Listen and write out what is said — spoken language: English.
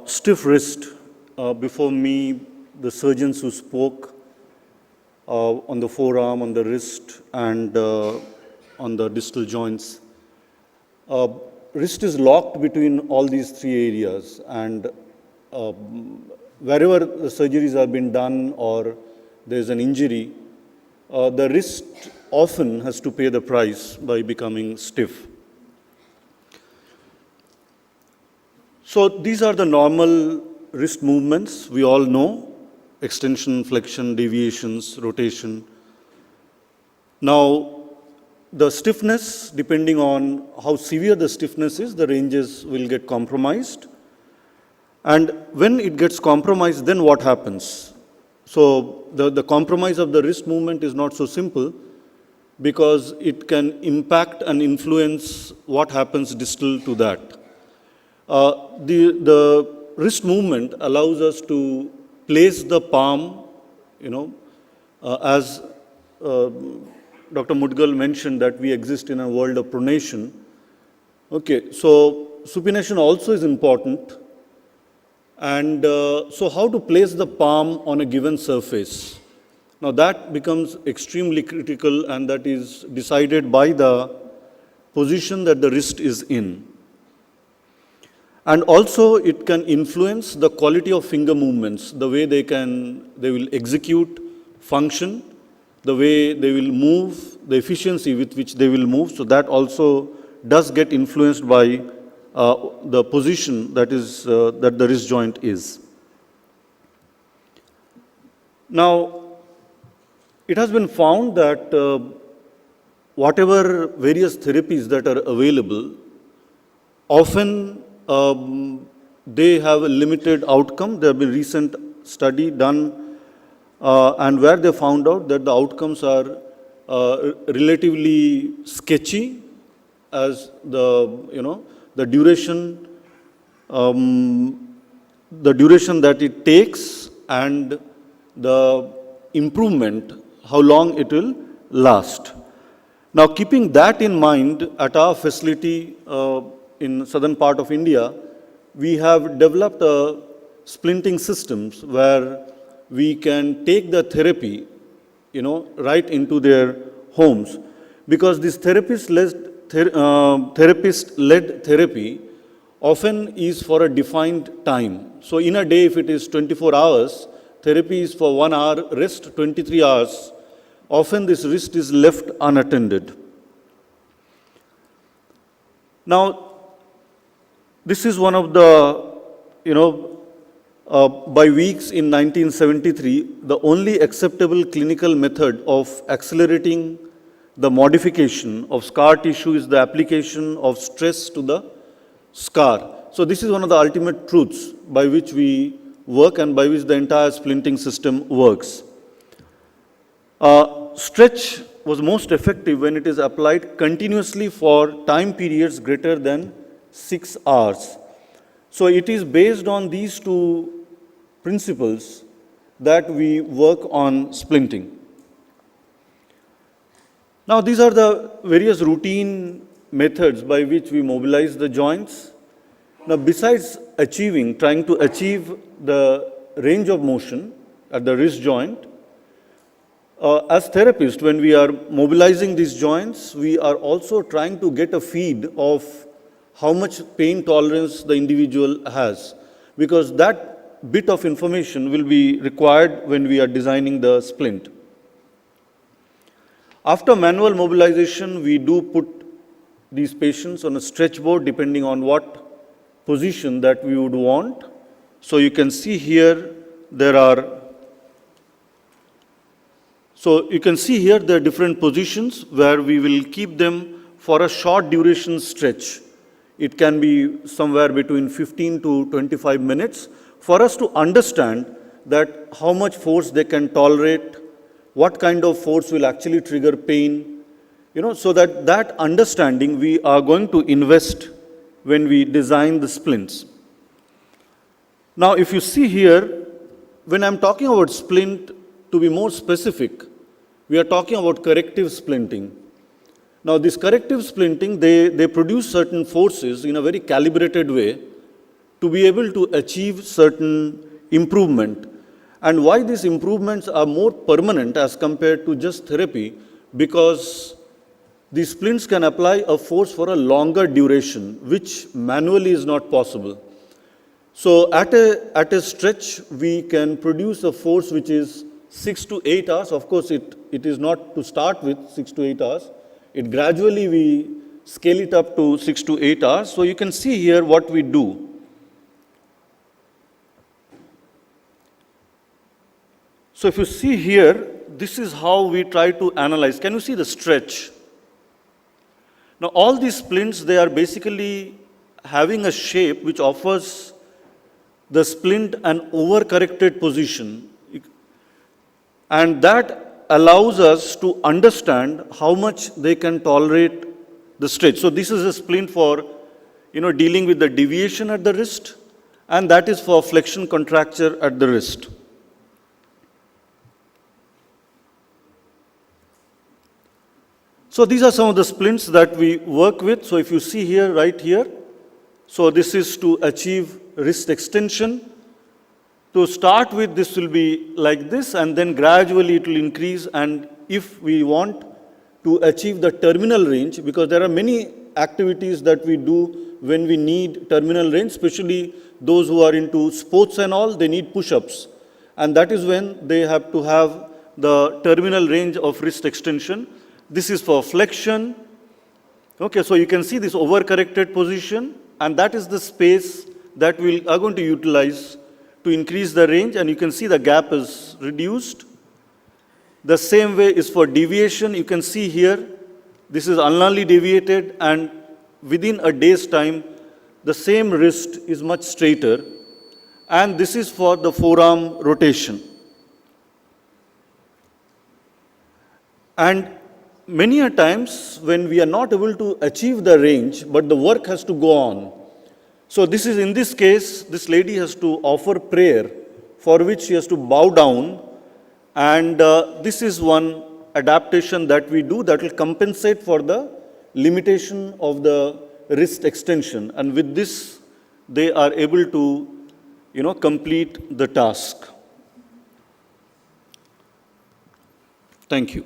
Stiff wrist. Before me, the surgeons who spoke on the forearm, on the wrist, and on the distal joints. Wrist is locked between all these three areas, and wherever the surgeries have been done or there is an injury, the wrist often has to pay the price by becoming stiff. So these are the normal wrist movements we all know: extension, flexion, deviations, rotation. Now, the stiffness, depending on how severe the stiffness is, the ranges will get compromised. And when it gets compromised, then what happens? So the compromise of the wrist movement is not so simple, because it can impact and influence what happens distal to that. The wrist movement allows us to place the palm, as Dr. Mudgal mentioned, that we exist in a world of pronation. Okay, so supination also is important. And so how to place the palm on a given surface? Now that becomes extremely critical, and that is decided by the position that the wrist is in. And also it can influence the quality of finger movements, the way they will execute, function, the way they will move, the efficiency with which they will move. So that also does get influenced by the position that the wrist joint is. Now, it has been found that whatever various therapies that are available, often they have a limited outcome. There have been recent study done and where they found out that the outcomes are relatively sketchy, as the duration that it takes and the improvement, how long it will last. Now, keeping that in mind, at our facility in southern part of India, we have developed splinting systems where we can take the therapy, right into their homes, because this therapist-led therapy often is for a defined time. So in a day, if it is 24 hours, therapy is for 1 hour, rest 23 hours. Often this wrist is left unattended. Now, this is one of the, by Weeks in 1973, the only acceptable clinical method of accelerating the modification of scar tissue is the application of stress to the scar. So this is one of the ultimate truths by which we work and by which the entire splinting system works. Stretch was most effective when it is applied continuously for time periods greater than 6 hours. So it is based on these two principles that we work on splinting. Now, these are the various routine methods by which we mobilize the joints. Now, besides trying to achieve the range of motion at the wrist joint, as therapists, when we are mobilizing these joints, we are also trying to get a feed of how much pain tolerance the individual has, because that bit of information will be required when we are designing the splint. After manual mobilization, we do put these patients on a stretch board depending on what position that we would want. So you can see here there are different positions where we will keep them for a short duration stretch. It can be somewhere between 15 to 25 minutes for us to understand that how much force they can tolerate, what kind of force will actually trigger pain, so that understanding we are going to invest when we design the splints. Now, if you see here, when I'm talking about splint, to be more specific, we are talking about corrective splinting. Now, this corrective splinting, they produce certain forces in a very calibrated way to be able to achieve certain improvement. And why these improvements are more permanent as compared to just therapy, because these splints can apply a force for a longer duration, which manually is not possible. So at a stretch, we can produce a force which is 6 to 8 hours. Of course, it is not to start with 6 to 8 hours. It gradually we scale it up to 6 to 8 hours. So you can see here what we do. So if you see here, this is how we try to analyze. Can you see the stretch? Now all these splints, they are basically having a shape which offers the splint an over-corrected position. And that allows us to understand how much they can tolerate the stretch. So this is a splint for, dealing with the deviation at the wrist, and that is for flexion contracture at the wrist. So these are some of the splints that we work with. So if you see here, right here, so this is to achieve wrist extension. To start with, this will be like this, and then gradually it will increase. And if we want to achieve the terminal range, because there are many activities that we do when we need terminal range, especially those who are into sports and all, they need push-ups. And that is when they have to have the terminal range of wrist extension. This is for flexion. Okay, so you can see this over-corrected position, and that is the space that we are going to utilize to increase the range, and you can see the gap is reduced. The same way is for deviation. You can see here, this is unluckily deviated, and within a day's time, the same wrist is much straighter. And this is for the forearm rotation. And many a times when we are not able to achieve the range, but the work has to go on. So this is, in this case, this lady has to offer prayer, for which she has to bow down. And this is one adaptation that we do that will compensate for the limitation of the wrist extension. And with this, they are able to, complete the task. Thank you.